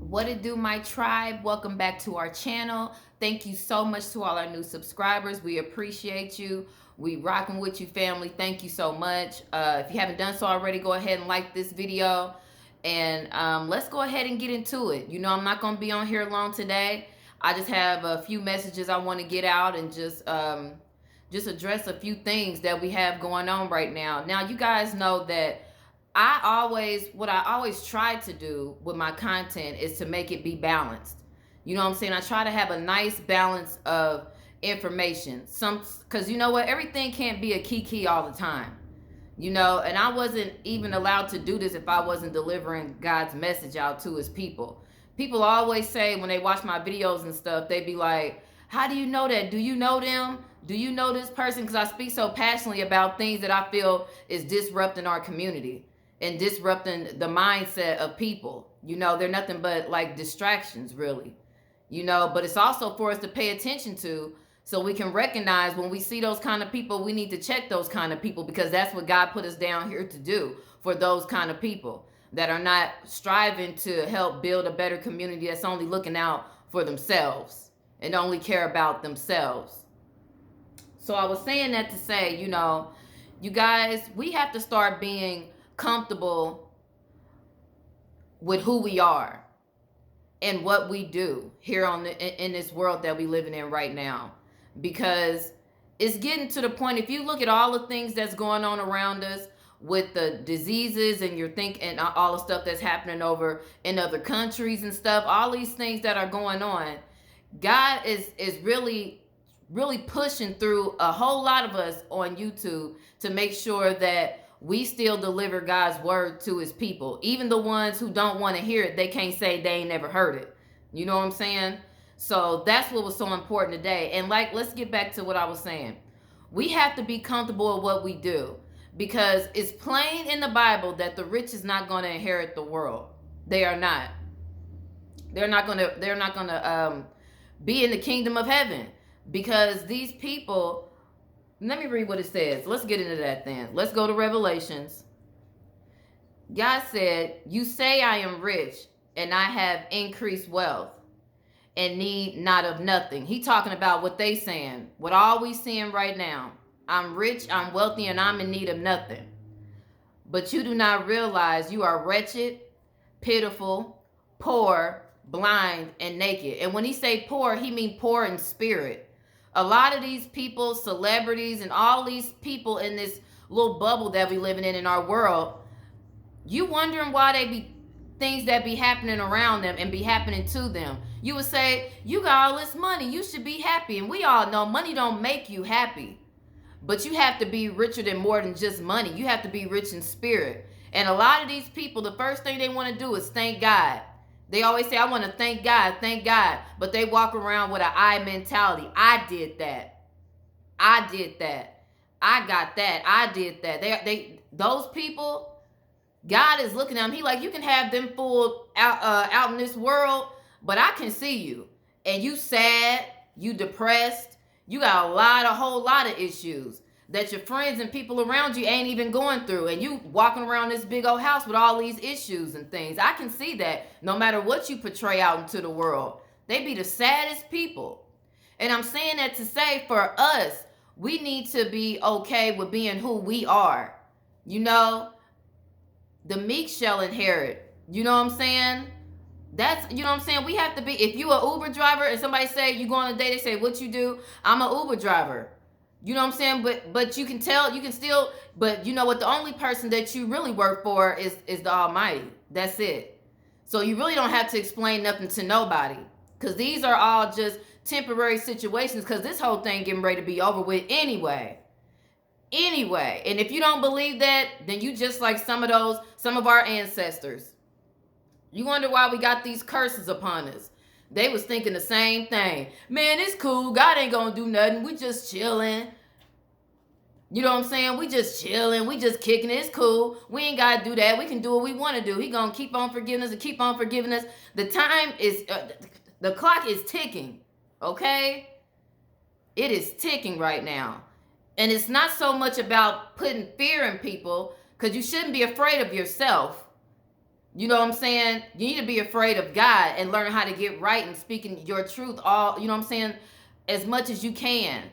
What it do, my tribe? Welcome back to our channel. Thank you so much to all our new subscribers. We appreciate you. We rocking with you, family. Thank you so much. If you haven't done so already, go ahead and like this video. And let's go ahead and get into it. You know, I'm not going to be on here long today. I just have a few messages I want to get out and just address a few things that we have going on right now. Now, you guys know that what I always try to do with my content is to make it be balanced. You know what I'm saying? I try to have a nice balance of information. Because you know what? Everything can't be a kiki all the time. You know, and I wasn't even allowed to do this if I wasn't delivering God's message out to his people. People always say when they watch my videos and stuff, they be like, how do you know that? Do you know them? Do you know this person? Because I speak so passionately about things that I feel is disrupting our community and disrupting the mindset of people. You know, they're nothing but like distractions, really. You know, but it's also for us to pay attention to, so we can recognize when we see those kind of people, we need to check those kind of people, because that's what God put us down here to do, for those kind of people that are not striving to help build a better community, that's only looking out for themselves and only care about themselves. So I was saying that to say, you know, you guys, we have to start being comfortable with who we are and what we do here in this world that we living in right now, because it's getting to the point, if you look at all the things that's going on around us with the diseases and and all the stuff that's happening over in other countries and stuff, all these things that are going on, God is really pushing through a whole lot of us on YouTube to make sure that we still deliver God's word to his people. Even the ones who don't want to hear it, they can't say they ain't never heard it. You know what I'm saying? So that's what was so important today. And like, let's get back to what I was saying. We have to be comfortable with what we do, because it's plain in the Bible that the rich is not going to inherit the world. They are not. They're not going to be in the kingdom of heaven, because these people, let me read what it says. Let's get into that then. Let's go to Revelations. God said, you say I am rich and I have increased wealth and need not of nothing. He talking about what they saying, what all we seeing right now. I'm rich, I'm wealthy, and I'm in need of nothing. But you do not realize you are wretched, pitiful, poor, blind, and naked. And when he say poor, he mean poor in spirit. A lot of these people, celebrities, and all these people in this little bubble that we living in our world, you wondering why they be things that be happening around them and be happening to them. You would say, you got all this money, you should be happy. And we all know money don't make you happy. But you have to be richer than more than just money. You have to be rich in spirit. And a lot of these people, the first thing they want to do is thank God. They always say, I want to thank God, thank God. But they walk around with an I mentality. I did that. I did that. I got that. I did that. Those people, God is looking at them. He like, you can have them fooled out in this world, but I can see you. And you sad, you depressed, you got a whole lot of issues that your friends and people around you ain't even going through. And you walking around this big old house with all these issues and things. I can see that no matter what you portray out into the world. They be the saddest people. And I'm saying that to say, for us, we need to be okay with being who we are. You know, the meek shall inherit. You know what I'm saying? That's, you know what I'm saying? We have to be, if you an Uber driver and somebody say you go on a date, they say, what you do? I'm an Uber driver. You know what I'm saying? But you can tell, you can still, but you know what? The only person that you really work for is the Almighty. That's it. So you really don't have to explain nothing to nobody, because these are all just temporary situations, because this whole thing getting ready to be over with anyway. Anyway, and if you don't believe that, then you just like some of our ancestors. You wonder why we got these curses upon us. They was thinking the same thing. Man, it's cool. God ain't gonna do nothing. We just chilling. You know what I'm saying? We just chilling. We just kicking it. It's cool. We ain't gotta do that. We can do what we want to do. He gonna keep on forgiving us and keep on forgiving us. The time is, the clock is ticking. Okay? It is ticking right now. And it's not so much about putting fear in people, because you shouldn't be afraid of yourself. You know what I'm saying? You need to be afraid of God and learn how to get right and speaking your truth all, you know what I'm saying, as much as you can.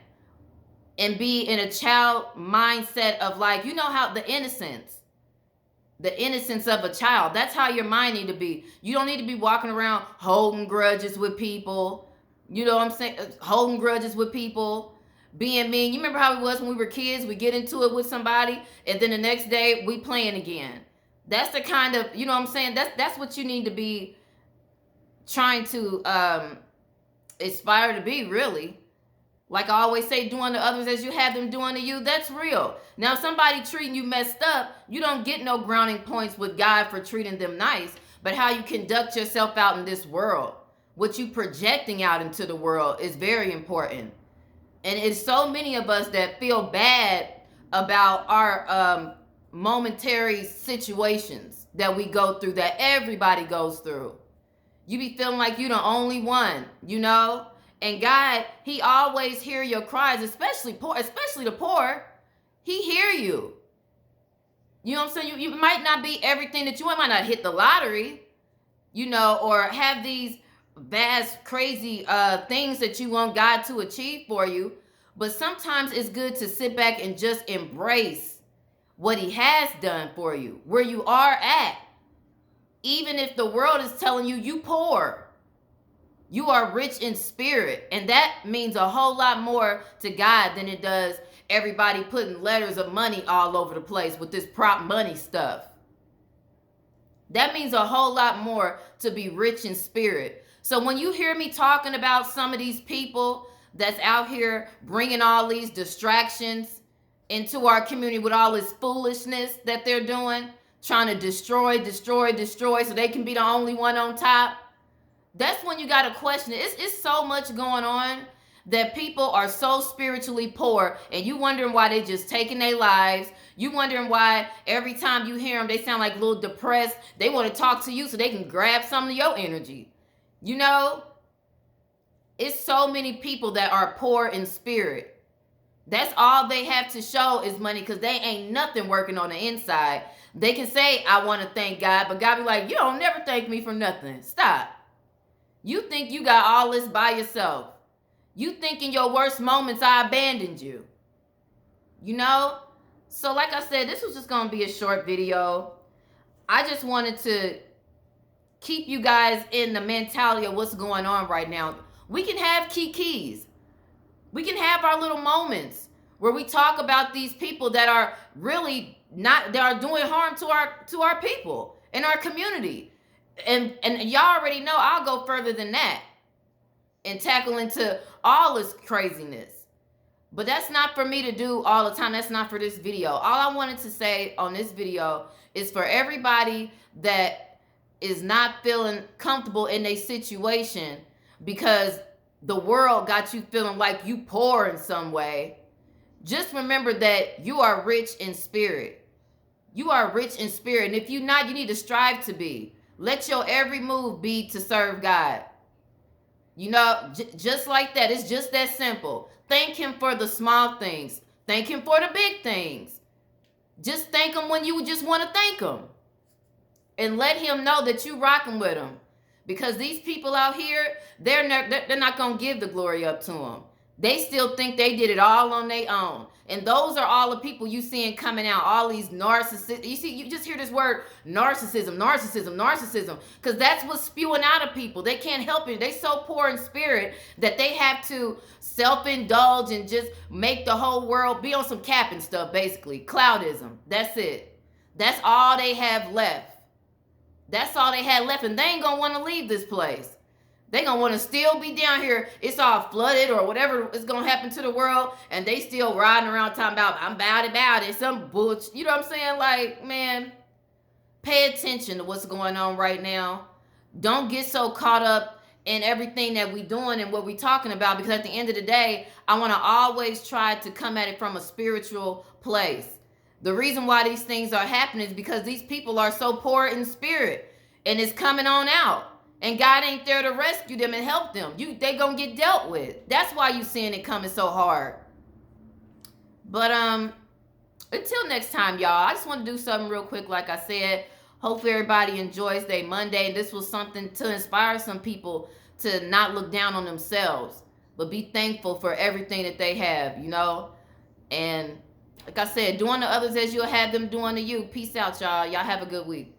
And be in a child mindset of, like, you know how the innocence of a child. That's how your mind need to be. You don't need to be walking around holding grudges with people. You know what I'm saying? Holding grudges with people, being mean. You remember how it was when we were kids? We get into it with somebody, and then the next day we playing again. That's the kind of, you know what I'm saying? That's what you need to be trying to aspire to be, really. Like I always say, doing to others as you have them doing to you, that's real. Now, if somebody treating you messed up, you don't get no grounding points with God for treating them nice, but how you conduct yourself out in this world, what you projecting out into the world is very important. And it's so many of us that feel bad about our momentary situations that we go through, that everybody goes through. You be feeling like you the only one, you know? And God, he always hear your cries, especially the poor. He hear you. You know what I'm saying? You might not be everything that you want. Might not hit the lottery, you know, or have these vast, crazy things that you want God to achieve for you. But sometimes it's good to sit back and just embrace what he has done for you, where you are at. Even if the world is telling you you poor, you are rich in spirit. And that means a whole lot more to God than it does everybody putting letters of money all over the place with this prop money stuff. That means a whole lot more to be rich in spirit. So when you hear me talking about some of these people that's out here bringing all these distractions into our community with all this foolishness that they're doing, trying to destroy so they can be the only one on top, that's when you got to question it. It's so much going on that people are so spiritually poor, and you wondering why they just taking their lives. You wondering why every time you hear them, they sound like a little depressed. They want to talk to you so they can grab some of your energy. You know, it's so many people that are poor in spirit. That's all they have to show is money, because they ain't nothing working on the inside. They can say, I want to thank God, but God be like, you don't never thank me for nothing. Stop. You think you got all this by yourself. You think in your worst moments I abandoned you. You know? So like I said, this was just going to be a short video. I just wanted to keep you guys in the mentality of what's going on right now. We can have keys. We can have our little moments where we talk about these people that are really not, that are doing harm to our people in our community. And y'all already know I'll go further than that and tackle into all this craziness. But that's not for me to do all the time. That's not for this video. All I wanted to say on this video is for everybody that is not feeling comfortable in a situation because the world got you feeling like you poor in some way. Just remember that you are rich in spirit. You are rich in spirit. And if you're not, you need to strive to be. Let your every move be to serve God. You know, just like that. It's just that simple. Thank him for the small things. Thank him for the big things. Just thank him when you just want to thank him. And let him know that you rocking with him. Because these people out here, they're not going to give the glory up to them. They still think they did it all on their own. And those are all the people you seeing coming out, all these narcissists. You see, you just hear this word narcissism. Because that's what's spewing out of people. They can't help it. They so poor in spirit that they have to self-indulge and just make the whole world be on some capping stuff, basically. Cloudism. That's it. That's all they have left. That's all they had left. And they ain't going to want to leave this place. They gonna want to still be down here. It's all flooded or whatever is gonna happen to the world, and they still riding around talking about I'm about it, some bullshit. You know what I'm saying? Like, man, pay attention to what's going on right now. Don't get so caught up in everything that we doing and what we talking about, because at the end of the day, I want to always try to come at it from a spiritual place. The reason why these things are happening is because these people are so poor in spirit, and it's coming on out. And God ain't there to rescue them and help them. They gonna get dealt with. That's why you seeing it coming so hard. But until next time, y'all, I just want to do something real quick. Like I said, Hopefully everybody enjoys their Monday. And this was something to inspire some people to not look down on themselves, but be thankful for everything that they have, you know? And like I said, doing to others as you'll have them doing to you. Peace out, y'all. Y'all have a good week.